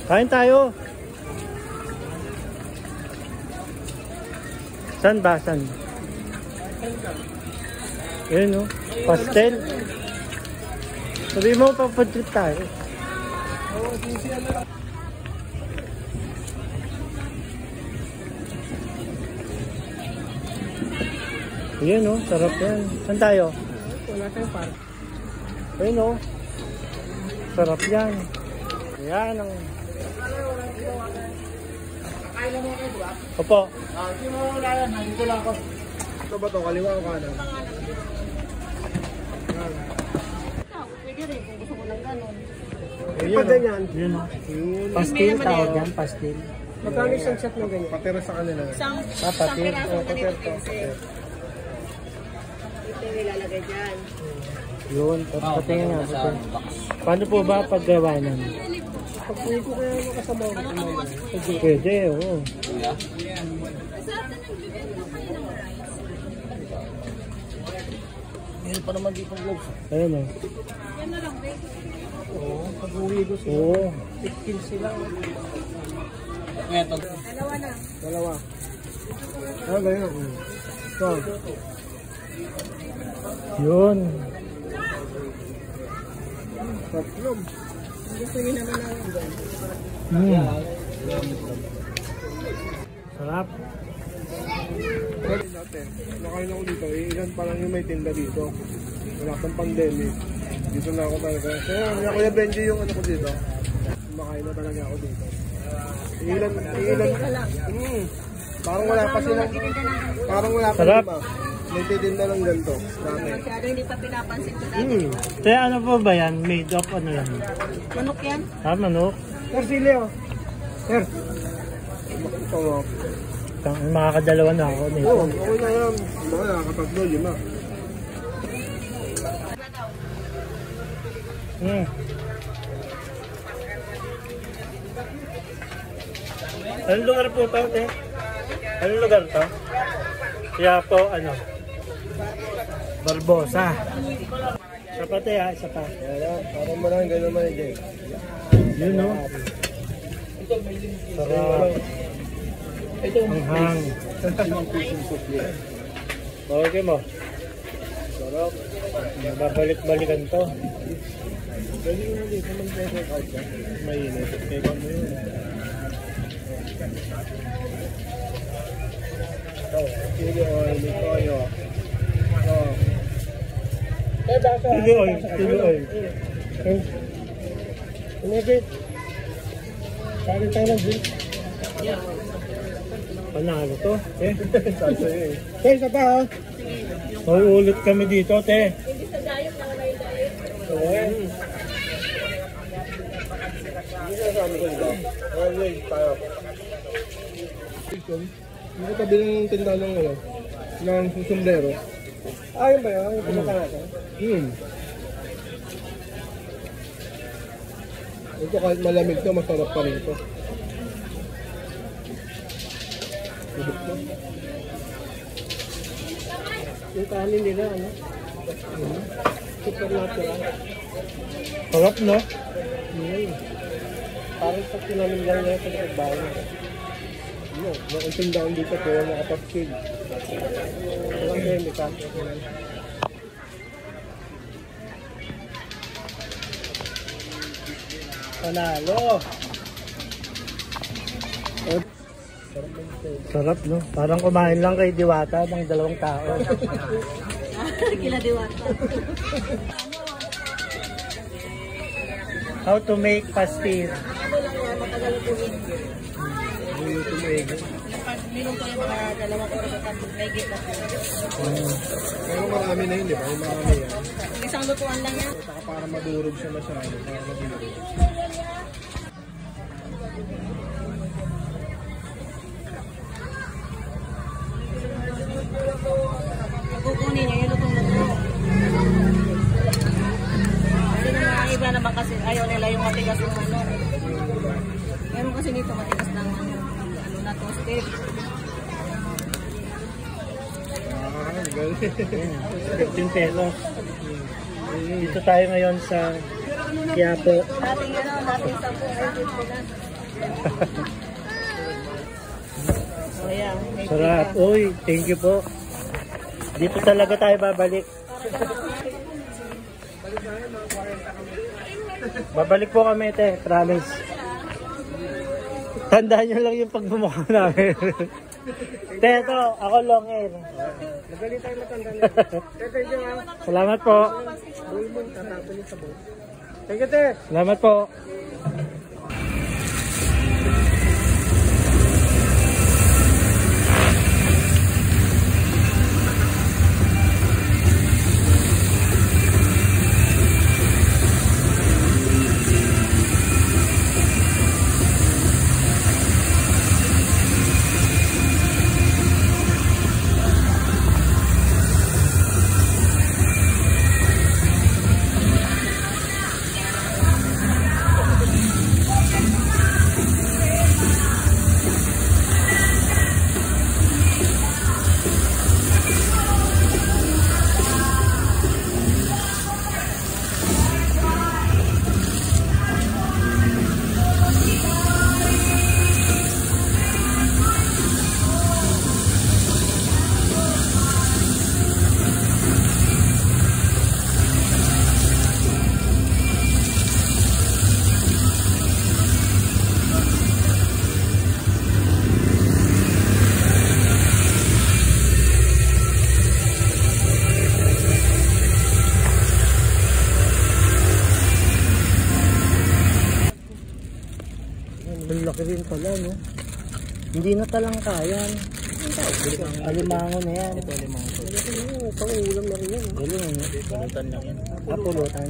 Kain tayo. San ba? San? Yun o. Pastel. Sabi mo, papadrip tayo. Yun o. Sarap yan. San tayo? Wala tayong park. Yun o. Sarap yan. Yan ang... Kailan mo kayo ba? Opo. Hindi mo wala yan. Nandito lang ako. Ito ba ito? Kaliwa o kanan? Pwede rin kung gusto ko lang ganun. Ipa ganyan. Yun o. Pastil tawag yan. Pastil. Magkano isang set ng ganyan? Patera sa kanila. Isang Patir. pirasong ganito Patera. 15. Ito yung ilalagay dyan. Yun. Patingin nga. Paano po ba paggawa nun? Pag uwi ko kaya makasama ko. Pwede, oo. Ngayon pa naman dito gloves. Ayun o. Yan na lang, babe. Oo. Pag uwi ko sila. Oo. 15 sila. Dalawa na. Dalawa. Ah, ganyan. Ito. Yun. Tatlong. Gusto niyo naman na Sarap. Natin. Nakain ako dito. Ilan pa lang yung may tinda dito. Wala pang pandemic. Dito na ako talaga. Kaya Kuya Benji yung ano ko dito. Makain na talaga ako dito. Ilan. Parang wala pa silang. Parang wala pa Sarap. lima. Nagtitinda ng ganito. Dami. masyado hindi pa pinapansin ko dati. Kaya ano po ba yan? Made of ano yan? Manok yan? Ah, manok. Sir Silio. Sir. Ito. Makakadalawa na ako nito. Oo, okay na yan. Baka nakakatatlo, lima. Anong lugar po ito, te? Anong lugar to? Kaya po, ano? Barbosa. Isa pa, te, ha? Isa pa. Parang maraming gano'n naman yun. Yun, no? Sarap. Hanghang. Okay mo. Sarap. Babalik-balikan to. Pwede nga dito mag-take out ka. Mainit. Take out mo yun. Ito. Chili oil. Ito ayo. Chili oil. Chili oil. Umigit. Kain tayo ng drink. Panalo to. Eh. Sabi eh. Kaya isa pa ha. Uulit kami dito, te. Hindi sa dayok na wala yung dayok. Okay. Hindi na sabi ko dito. Okay, tayo. Hindi ko tabi ng tindahan ng ngayon. Ng sombrero. Ah, yun ba yun? Yung pinakalaga? Ito kahit malamig to, masarap pa rin ito. Yung kanin nila, ano? Super natural. Sarap, no? Parang sa tinamin lang nila sa nagbahay nila. Yung tindahan dito po, nakapagpig. Walang chemical. Panalo! Sarap, no? Parang kumain lang kay Diwata ng 2 tao. Kila Diwata. How to make pastil. Ano lang yan, matagal po yun. Yung ito mo Meron po yung mga 2 oras at may gitna po. Pero marami na yun, di ba? Yung marami yan. Isang lutuan lang yan. Saka para madurog siya masyado. Para madurog. Kukunin niyo yung lutong-luto. Kasi ng mga iba naman kasi ayaw nila yung matigas yung ano. Meron kasi dito matigas ng ano na toasted. 15 pesos. Dito tayo ngayon sa Quiapo. Dating 10 ay 50 na. So yan, may Sarap. Uy, thank you po. Dito talaga tayo babalik. Babalik po kami, te. Promise. Tandaan nyo lang yung pagbumukha namin. Te, ito. Ako long hair. Madali tayo matanda. Thank you, ha. Salamat po. Bulmon, tatapon yung sabon. Thank you, te. Salamat po. Malaki rin pala, no? Hindi na talangkayan. Alimango na yan. Ito alimango. Pang-ulam na rin yan. Galing, no? Pulutan lang yan. Pulutan.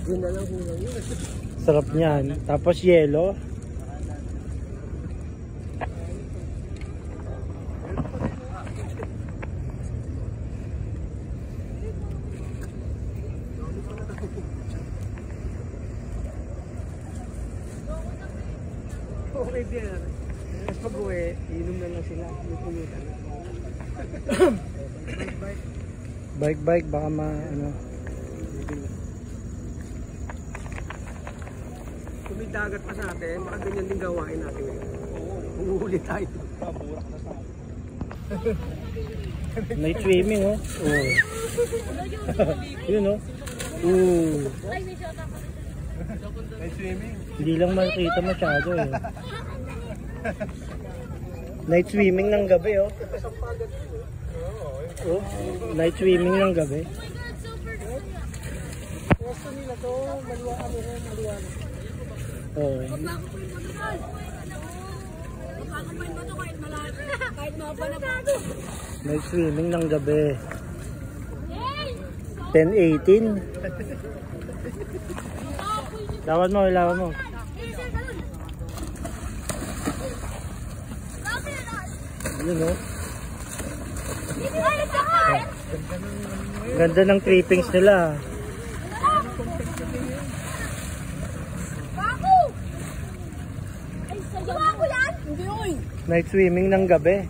Yun na lang ulam yun. Sarap niyan. Tapos yelo. Okay, dear. Tapos pag-uwi, inom na lang sila. Yung pulutan. Bike, baka ano. Kung may dagat pa sa atin, baka ganyan din gawain natin ngayon. Uuhuli tayo. Paburak na sa atin. Night swimming, oh. Oh. Yun, oh. Ooh. Night swimming. Hindi lang makikita masyado, eh. Night swimming ng gabi, oh. Oh, night swimming ng gabi. Gusto nila to, maluwaan. Oh. Night swimming ng gabi. 10:18. Lawan mo, ilawan mo. Yun, oh. Ganda ng trippings nila. Night swimming ng gabi.